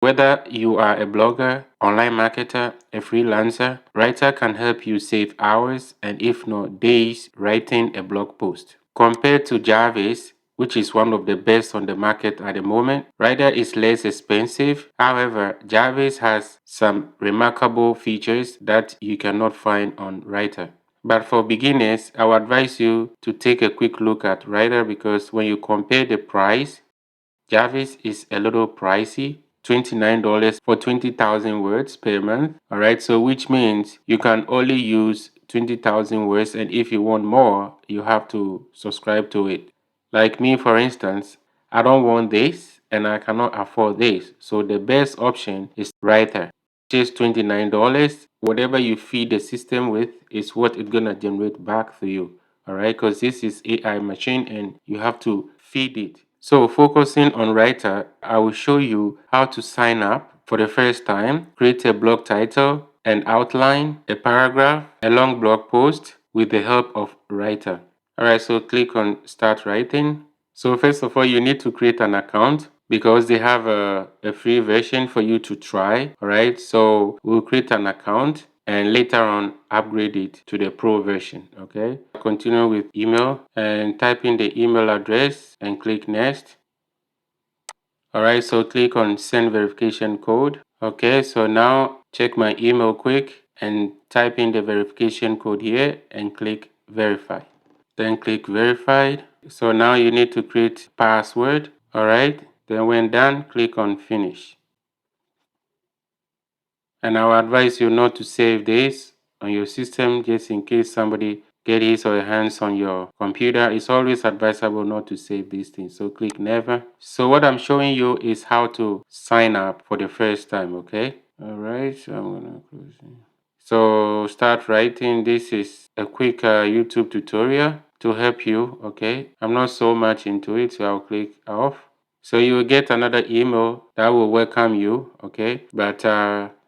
Whether you are a blogger, online marketer, a freelancer, Rytr can help you save hours and if not days writing a blog post. Compared to Jarvis, which is one of the best on the market at the moment, Rytr is less expensive. However, Jarvis has some remarkable features that you cannot find on Rytr. But for beginners, I would advise you to take a quick look at Rytr because when you compare the price, Jarvis is a little pricey, $29 for 20,000 words per month. Alright, so which means you can only use 20,000 words, and if you want more, you have to subscribe to it. Like me, for instance, I don't want this and I cannot afford this. So the best option is Rytr. Just $29. Whatever you feed the system with is what it's gonna generate back to you. Alright, because this is AI machine and you have to feed it. So focusing on Rytr, I will show you how to sign up for the first time, create a blog title, an outline, a paragraph, a long blog post with the help of Rytr. Alright, so click on start writing. So first of all, you need to create an account because they have a free version for you to try. Alright, so we'll create an account and later on upgrade it to the pro version. Okay, continue with email and type in the email address and click next. Alright, so click on send verification code. Okay, so now check my email quick and type in the verification code here and click verify. Then click verified. So now you need to create password. Alright, then when done, click on finish. And I will advise you not to save this on your system just in case somebody get his or her hands on your computer. It's always advisable not to save these things. So click never. So what I'm showing you is how to sign up for the first time, okay? Alright, so I'm gonna close it. So start writing. This is a quick YouTube tutorial to help you, okay? I'm not so much into it, so I'll click off. So you will get another email that will welcome you, okay? But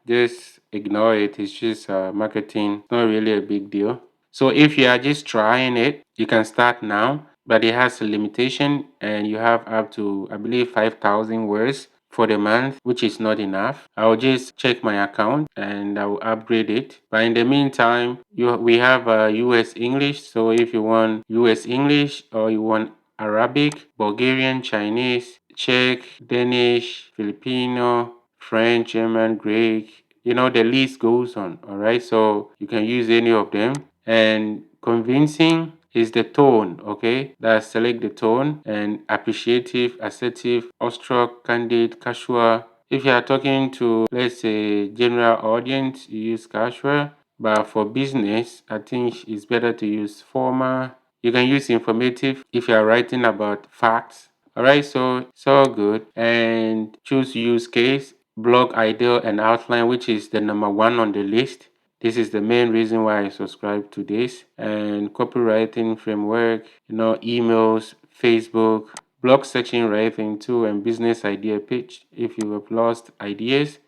just ignore it. It's just marketing, not really a big deal. So if you are just trying it, you can start now, but it has a limitation and you have up to, I believe, 5,000 words for the month, which is not enough. I'll just check my account and I will upgrade it. But in the meantime, we have US English. So if you want US English or you want Arabic, Bulgarian, Chinese, Czech, Danish, Filipino, French, German, Greek, you know, the list goes on. All right, so you can use any of them. And convincing is the tone, okay? That select the tone, and appreciative, assertive, awestruck, candid, casual. If you are talking to, let's say, general audience, you use casual. But for business, I think it's better to use formal. You can use informative if you are writing about facts. Alright, so it's all good. And choose use case, blog ideal and outline, which is the number one on the list. This is the main reason why I subscribe to this. And copywriting framework, you know, emails, Facebook, blog section writing too, and business idea pitch if you have lost ideas,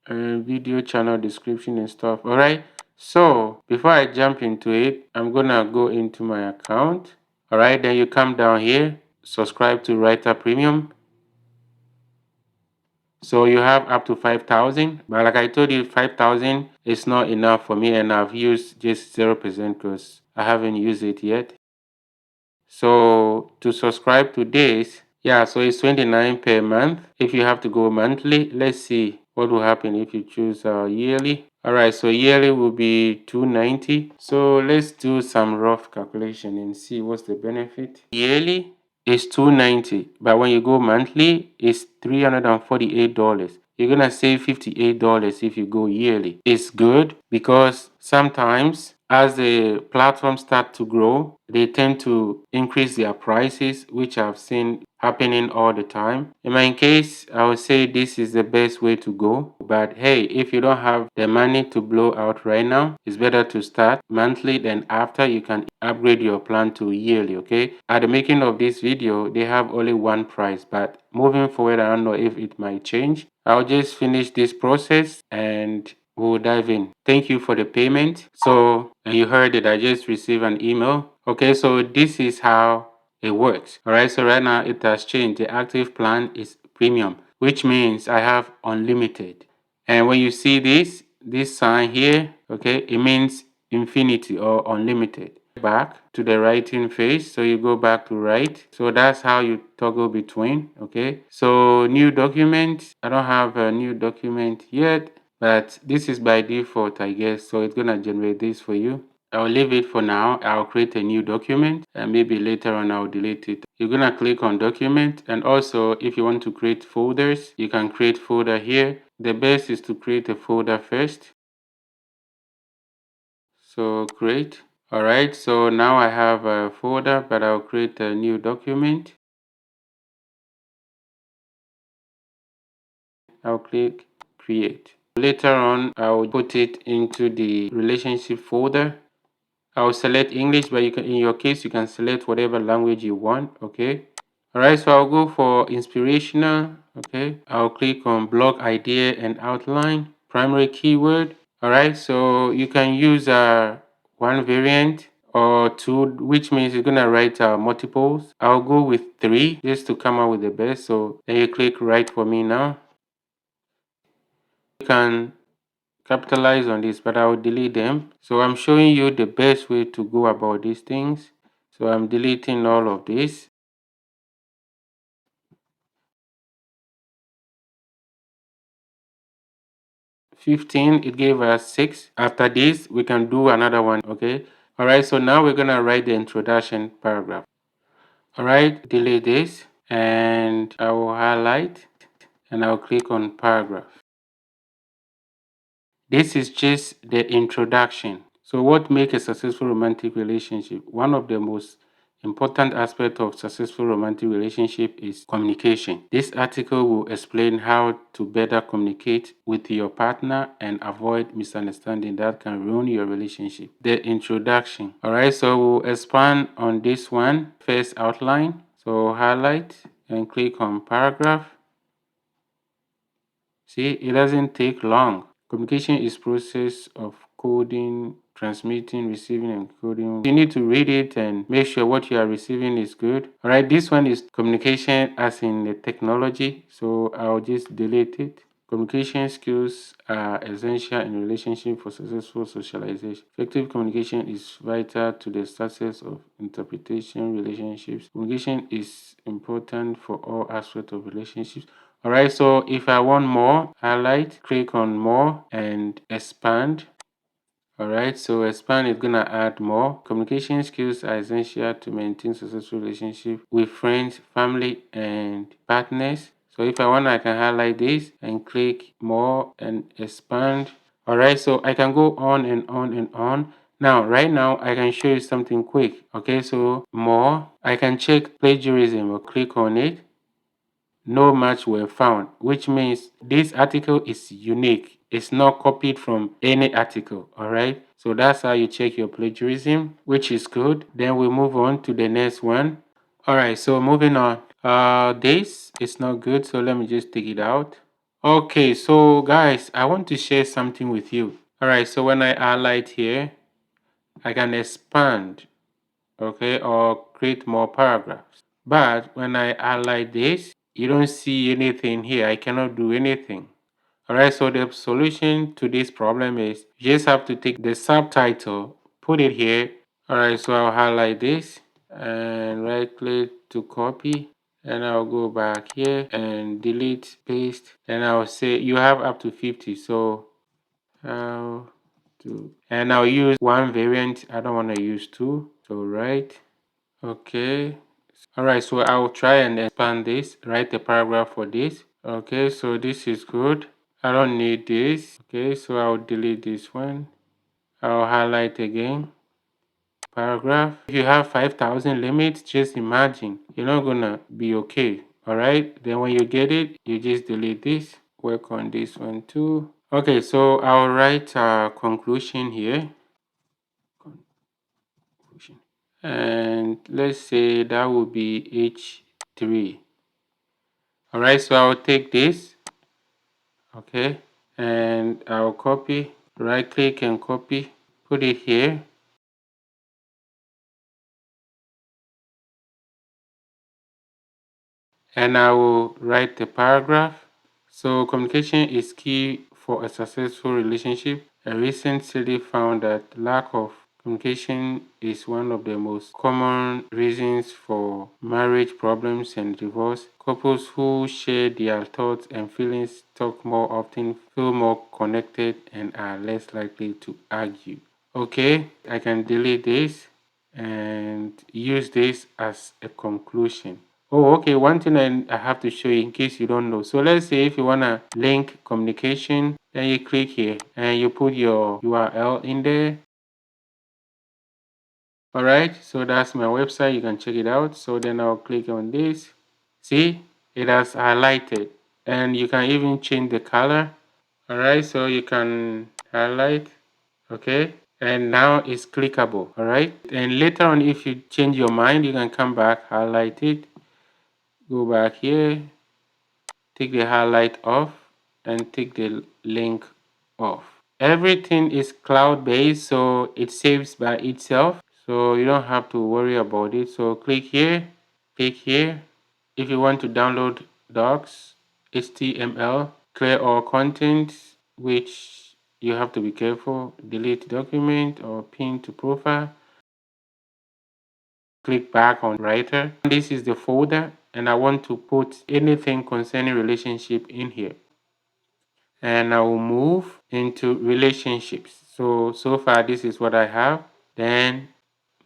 and video channel description and stuff. All right, so before I jump into it, I'm gonna go into my account. All right, then you come down here, subscribe to Rytr Premium. So you have up to 5,000, but like I told you, 5,000 is not enough for me, and I've used just 0% because I haven't used it yet. So to subscribe to this, yeah, so it's 29 per month. If you have to go monthly, let's see what will happen if you choose yearly. All right, so yearly will be 290. So let's do some rough calculation and see what's the benefit. Yearly is 290, but when you go monthly, it's $348. You're gonna save $58 if you go yearly. It's good because sometimes as the platforms start to grow, they tend to increase their prices, which I've seen happening all the time. In my case, I would say this is the best way to go. But hey, if you don't have the money to blow out right now, it's better to start monthly, then after you can upgrade your plan to yearly, okay? At the making of this video, they have only one price, but moving forward, I don't know if it might change. I'll just finish this process and we'll dive in. Thank you for the payment. So, and you heard it, I just received an email. Okay, so this is how it works. All right, so right now it has changed. The active plan is premium. which means I have unlimited. And when you see this sign here, okay, it means infinity or unlimited. Back to the writing phase, so you go back to write. So that's how you toggle between, okay. So new document, I don't have a new document yet, but this is by default, I guess. So it's gonna generate this for you. I'll leave it for now. I'll create a new document and maybe later on I'll delete it. You're gonna click on document, and also if you want to create folders, you can create folder here. The best is to create a folder first. So create. All right, so now I have a folder, but I'll create a new document. I'll click create. Later on, I'll put it into the relationship folder. I'll select English, but you can, in your case, you can select whatever language you want, okay? All right, so I'll go for inspirational, okay? I'll click on blog idea and outline, primary keyword. All right, so you can use one variant or two, which means you're gonna write multiples. I'll go with 3 just to come out with the best. So then you click write for me now. You can capitalize on this, but I'll delete them. So I'm showing you the best way to go about these things. So I'm deleting all of this. 15, it gave us 6. After this, we can do another one, okay? All right, so now we're gonna write the introduction paragraph. All right, delete this, and I will highlight, and I'll click on paragraph. This is just the introduction. So what makes a successful romantic relationship? One of the most important aspects of successful romantic relationship is communication. This article will explain how to better communicate with your partner and avoid misunderstanding that can ruin your relationship. The introduction. All right, so we'll expand on this one. First outline. So highlight and click on paragraph. See, it doesn't take long. Communication is process of coding, transmitting, receiving, and coding. You need to read it and make sure what you are receiving is good. All right, this one is communication as in the technology. So I'll just delete it. Communication skills are essential in relationship for successful socialization. Effective communication is vital to the success of interpretation relationships. Communication is important for all aspects of relationships. All right, so if I want more, highlight, click on more and expand. All right, so expand is gonna add more. Communication skills are essential to maintain successful relationship with friends, family, and partners. So if I want, I can highlight this and click more and expand. All right, so I can go on and on and on. Now, right now, I can show you something quick. Okay, so more. I can check plagiarism or click on it. No match were found, which means this article is unique. It's not copied from any article, all right? So that's how you check your plagiarism, which is good. Then we move on to the next one. All right, so moving on. This is not good, so let me just take it out. Okay, so guys, I want to share something with you. All right, so when I highlight here, I can expand, okay, or create more paragraphs. But when I highlight this, you don't see anything here. I cannot do anything. All right, so the solution to this problem is you just have to take the subtitle, put it here. All right, so I'll highlight this and right click to copy. And I'll go back here and delete, paste. And I'll say you have up to 50. So how to, and I'll use one variant. I don't want to use two. So right. Okay. All right, so I'll try and expand this, write a paragraph for this. Okay, so this is good. I don't need this. Okay, so I'll delete this one. I'll highlight again. Paragraph. If you have 5,000 limits, just imagine you're not gonna be okay. All right, then when you get it, you just delete this. Work on this one too. Okay, so I'll write a conclusion here. Conclusion. And let's say that will be H3. All right, so I'll take this, okay, and I'll copy, right click and copy, put it here. And I will write the paragraph. So communication is key for a successful relationship. A recent study found that lack of communication is one of the most common reasons for marriage problems and divorce. Couples who share their thoughts and feelings talk more often, feel more connected, and are less likely to argue. Okay, I can delete this and use this as a conclusion. Oh, okay, one thing I have to show you in case you don't know. So let's say if you want to link communication, then you click here and you put your URL in there. All right, so that's my website. You can check it out. So then I'll click on this. See, it has highlighted, and you can even change the color. All right, so you can highlight, okay, and now it's clickable. All right, and later on, if you change your mind, you can come back, highlight it, go back here, take the highlight off, and take the link off. Everything is cloud-based, so it saves by itself, so you don't have to worry about it. So click here, click here. If you want to download docs, HTML, clear all content, which you have to be careful, delete document or pin to profile. Click back on Rytr. This is the folder, and I want to put anything concerning relationship in here. And I will move into relationships. So far this is what I have. Then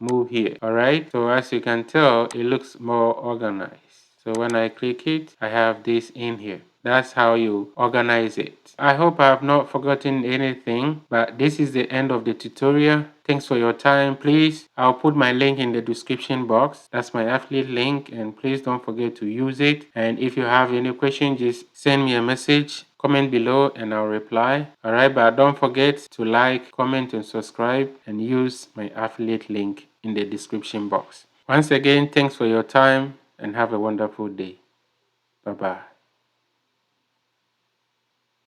move here. All right, so as you can tell, it looks more organized. So when I click it, I have this in here. That's how you organize it. I hope I have not forgotten anything, but this is the end of the tutorial. Thanks for your time. Please, I'll put my link in the description box. That's my affiliate link, and please don't forget to use it. And if you have any question, just send me a message, comment below, and I'll reply. All right, but don't forget to like, comment, and subscribe, and use my affiliate link in the description box. Once again, thanks for your time and have a wonderful day. Bye-bye.